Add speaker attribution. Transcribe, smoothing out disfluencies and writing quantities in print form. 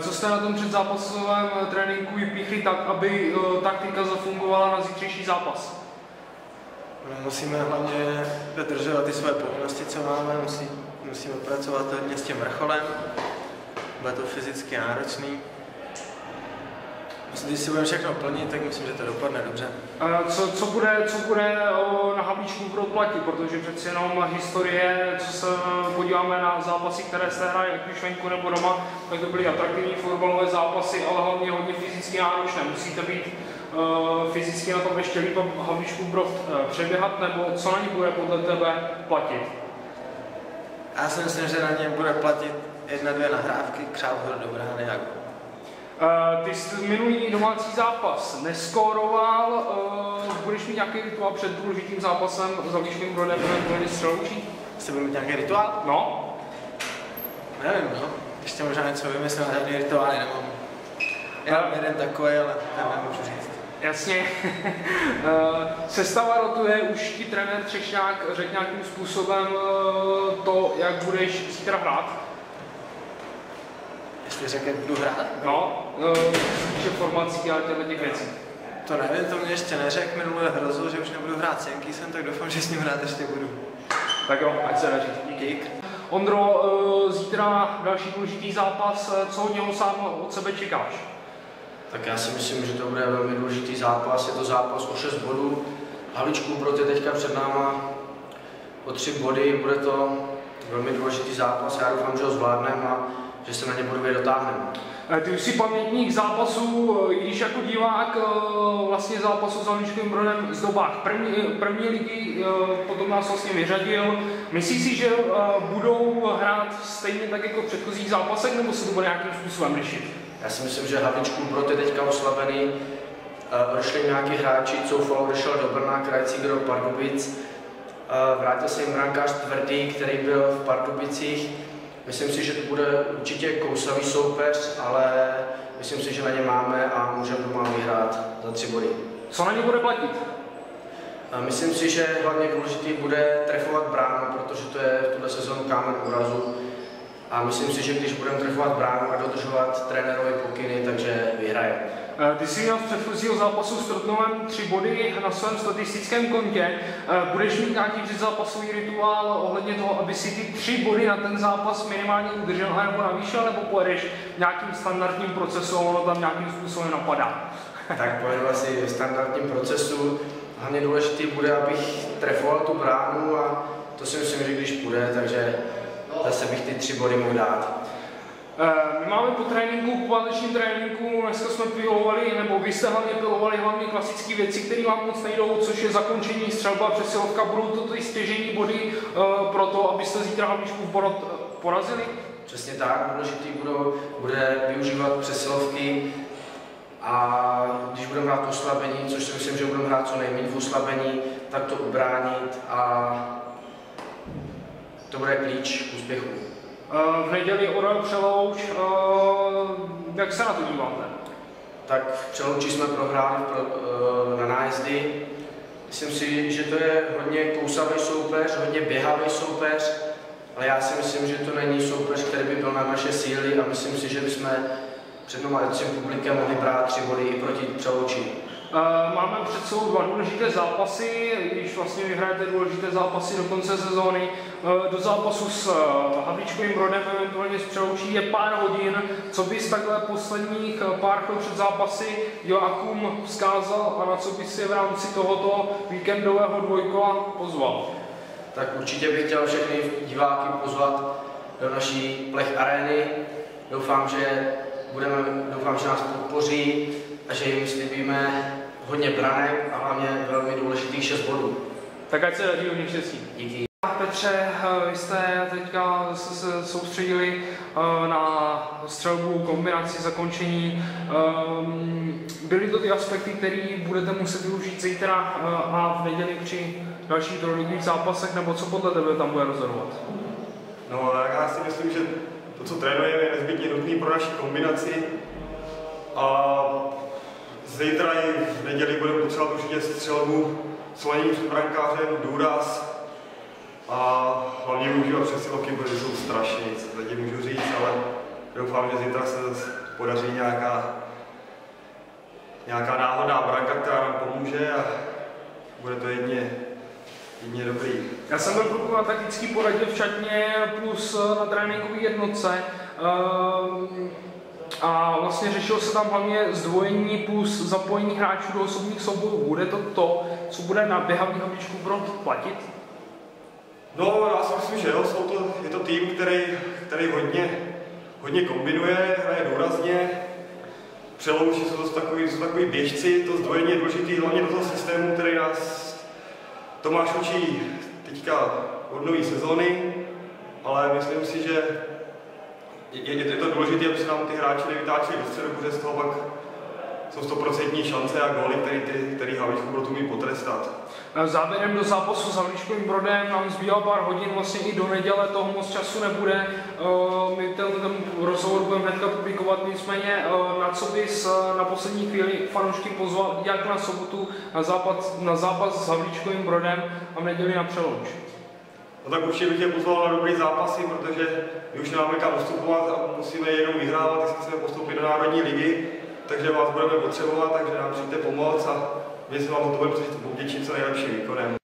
Speaker 1: Co jste na tom předzápasovém tréninku vypíchli tak, aby taktika zafungovala na zítřejší zápas?
Speaker 2: Musíme hlavně dodržovat ty své povinnosti, co máme, musíme pracovat hodně s tím vrcholem, bude to fyzicky náročný. Když si budeme všechno plnit, tak myslím, že to dopadne dobře.
Speaker 1: Co bude na Havlíčku Brod platit, protože přeci jenom historie, co se podíváme na zápasy, které se hrají ať už venku nebo doma, tak to byly atraktivní fotbalové zápasy, ale hlavně hodně fyzicky náročné. Musíte být fyzicky na tom ještě líp Havlíčku Brod přeběhat, nebo co na ní bude podle tebe platit?
Speaker 2: Já si myslím, že na ně bude platit 1-2 nahrávky, křáp ho do brány.
Speaker 1: Ty jsi minulý domácí zápas neskóroval, budeš mít nějaký rituál před důležitým zápasem s Havlíčkovým Brodem, nebo střeloučí?
Speaker 2: Jste budu mít nějaký rituál?
Speaker 1: No.
Speaker 2: Nevím, no. Ještě možná něco vymyslel, žádný rituály nemám. Já mám jeden takový, ale ten nemůžu říct.
Speaker 1: Jasně. Sestava rotuje, už ti trenér Třešňák řekl nějakým způsobem to, jak budeš zítra hrát?
Speaker 2: Jestli řekl, jak budu hrát?
Speaker 1: No, že formací a těch věcí.
Speaker 2: To nevím, to mě ještě neřekl, minule hrozil, že už nebudu hrát s Jankýsem, tak doufám, že s ním hrát ještě budu.
Speaker 1: Tak jo, ať se daří.
Speaker 2: Díky.
Speaker 1: Ondro, zítra další důležitý zápas, co od něho sám od sebe čekáš?
Speaker 3: Tak já si myslím, že to bude velmi důležitý zápas, je to zápas o 6 bodů. Havlíčkův Brod je teďka před náma o 3 body, bude to velmi důležitý zápas, já doufám, že ho zvládneme a že se na ně bodově dotáhneme.
Speaker 1: Ty už jsi pamětník zápasů, i když jako divák vlastně zápasu s Havlíčkovým Brodem z dobách první ligy, potom nás vlastně vyřadil. Myslíš si, že budou hrát stejně tak jako v předchozích zápasech, nebo se to bude nějakým způsobem řešit?
Speaker 3: Já si myslím, že Havlíčkův Brod je teďka oslabený. Odešli nějaký hráči, Coufal odešel do Brna, Krajcík do Pardubic. Vrátil se jim brankář Tvrdý, který byl v Pardubicích. Myslím si, že to bude určitě kousavý soupeř, ale myslím si, že na ně máme a můžeme doma vyhrát za 3 body.
Speaker 1: Co na ně bude platit?
Speaker 3: Myslím si, že hlavně důležitý bude trefovat bránu, protože to je v tuhle sezónu kámen úrazu. A myslím si, že když budeme trefovat bránu a dodržovat trenérovi pokyny, takže vyhraje.
Speaker 1: Ty jsi měl z předchozího zápasu s Trutnovem 3 body na svém statistickém kontě. Budeš mít nějaký předzápasový rituál ohledně toho, aby si ty 3 body na ten zápas minimálně udržel nebo navýšil, nebo pojedeš nějakým standardním procesu, ono tam nějakým způsobem napadá?
Speaker 3: Tak pojedu asi v standardním procesu. Hlavně důležitý bude, abych trefoval tu bránu a to si myslím, že když půjde, takže zase bych ty 3 body mohl dát.
Speaker 1: My máme po tréninku, po válečním tréninku, dneska jsme pilovali, nebo vy jste hlavně pilovali hlavně klasické věci, které vám moc nejdou, což je zakončení, střelba, přesilovka. Budou to ty stěžejní body pro to, abyste zítra Havlíčkův Brod porazili?
Speaker 3: Přesně tak, důležitý bude využívat přesilovky a když budeme hrát oslabení, což si myslím, že budeme hrát co nejméně v oslabení, tak to ubránit a to bude klíč k úspěchu.
Speaker 1: V neděli Orel Přelouč, jak se na to díváte?
Speaker 3: Tak v Přelouči jsme prohráli na nájezdy. Myslím si, že to je hodně kousavý soupeř, hodně běhavý soupeř, ale já si myslím, že to není soupeř, který by byl na naše síly a myslím si, že bychom před domácím publikem mohli brát 3 body i proti Přelouči.
Speaker 1: Máme před sebou 2 důležité zápasy, když vlastně vyhrajete důležité zápasy do konce sezóny. Do zápasu s Havlíčkovým Brodem, eventuálně s Přeloučí, je pár hodin. Co bys takhle posledních pár chvil před zápasy divákům vzkázal a na co bys je v rámci tohoto víkendového dvojkola pozval?
Speaker 3: Tak určitě bych chtěl všechny diváky pozvat do naší Plech arény. Doufám, že nás podpoří a že jim slibíme hodně branek a hlavně velmi důležitých 6 bodů.
Speaker 1: Tak ať se daří hodně štěstí.
Speaker 3: Díky.
Speaker 1: Petře, vy jste teďka se soustředili na střelbu, kombinaci, zakončení. Byly to ty aspekty, které budete muset využít zítra a v neděli při dalších trojligových zápasech, nebo co podle tebe tam bude rozhodovat?
Speaker 4: No, já si myslím, že to, co trénujeme, je nezbytně nutné pro naši kombinaci. A zítra i v neděli budeme potřebovat určitě střelbu, slonění před brankářem, důraz a hlavně využívat přesilovky, protože jsou strašné, co teď můžu říct, ale Doufám, že zítra se podaří nějaká náhodná branka, která nám pomůže a bude to jedině dobrý.
Speaker 1: Já jsem byl kluku na taktický poradě v Čatně plus na tréninkové jednotce a vlastně řešilo se tam hlavně zdvojení plus zapojení hráčů do osobních soubojů. Bude to, co bude na běhavých Havlíčkům Brod platit?
Speaker 4: No, já si myslím, že jo, je to tým, který hodně kombinuje, hraje důrazně, přeloučí jsou takový běžci, to zdvojení je důležitý hlavně do toho systému, který nás Tomáš učí teďka od nové sezóny, ale myslím si, že je to důležité, aby se nám ty hráči nevytáčeli do středu, protože z toho pak jsou 100% šance a góly, který Havlíčkům Brod umí potrestat.
Speaker 1: Závěrem do zápasu s Havlíčkovým Brodem nám zbývá pár hodin, vlastně i do neděle toho moc času nebude. My ten rozhovor budeme hnedka publikovat, nicméně na co bys na poslední chvíli fanoušky pozval, jak na sobotu na zápas s Havlíčkovým Brodem a v neděli na Přelouč.
Speaker 4: No tak určitě bych je pozval na dobrý zápasy, protože my už nemáme kam ustupovat a musíme jenom vyhrávat, jestli chceme postoupit do Národní ligy, takže vás budeme potřebovat, takže nám přijďte pomoct a my se vám o to budeme povděčit co nejlepším výkonem.